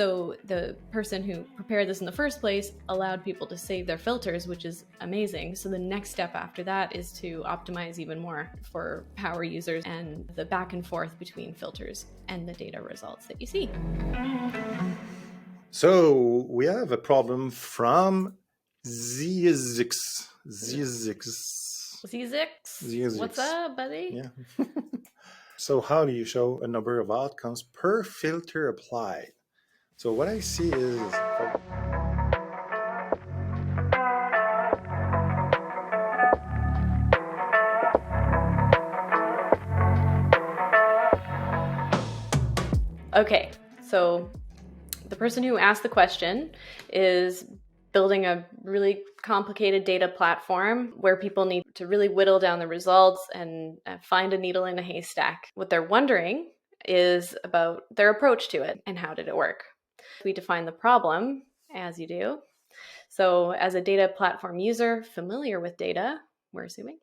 So the person who prepared this in the first place allowed people to save their filters, which is amazing. So the next step after that is to optimize even more for power users and the back and forth between filters and the data results that you see. So we have a problem from Z6. What's up, buddy? Yeah. So how do you show a number of outcomes per filter applied? So what I see is... Okay, so the person who asked the question is building a really complicated data platform where people need to really whittle down the results and find a needle in a haystack. What they're wondering is about their approach to it and how did it work. We define the problem, as you do. So as a data platform user familiar with data, we're assuming,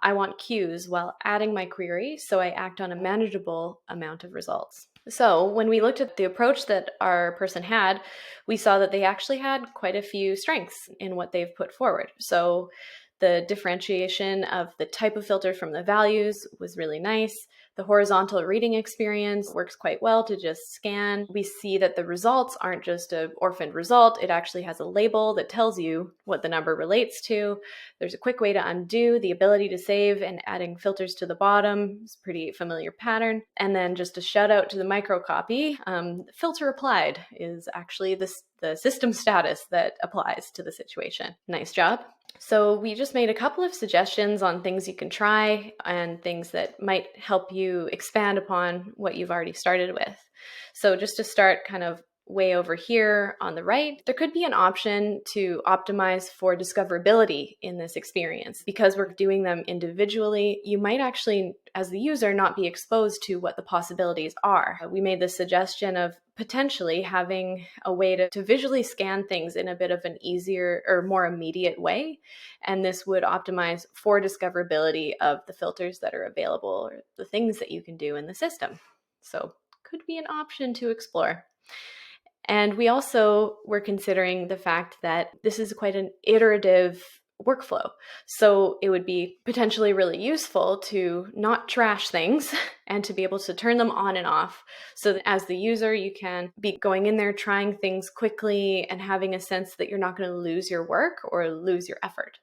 I want queues while adding my query so I act on a manageable amount of results. So when we looked at the approach that our person had, we saw that they actually had quite a few strengths in what they've put forward. So the differentiation of the type of filter from the values was really nice. The horizontal reading experience works quite well to just scan. We see that the results aren't just an orphaned result. It actually has a label that tells you what the number relates to. There's a quick way to undo, the ability to save, and adding filters to the bottom is a pretty familiar pattern. And then just a shout out to the microcopy. Filter applied is actually the system status that applies to the situation. Nice job. So we just made a couple of suggestions on things you can try and things that might help you expand upon what you've already started with. So just to start kind of way over here on the right, there could be an option to optimize for discoverability in this experience. Because we're doing them individually, you might actually, as the user, not be exposed to what the possibilities are. We made the suggestion of potentially having a way to visually scan things in a bit of an easier or more immediate way. And this would optimize for discoverability of the filters that are available or the things that you can do in the system. So could be an option to explore. And we also were considering the fact that this is quite an iterative workflow. So it would be potentially really useful to not trash things and to be able to turn them on and off. So that as the user, you can be going in there, trying things quickly and having a sense that you're not going to lose your work or lose your effort.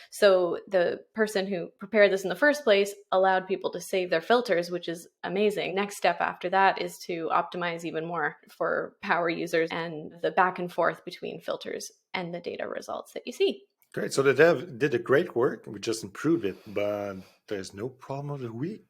So the person who prepared this in the first place allowed people to save their filters, which is amazing. Next step after that is to optimize even more for power users and the back and forth between filters and the data results that you see. Great. So the dev did a great work. We just improved it, but there's no problem of the week.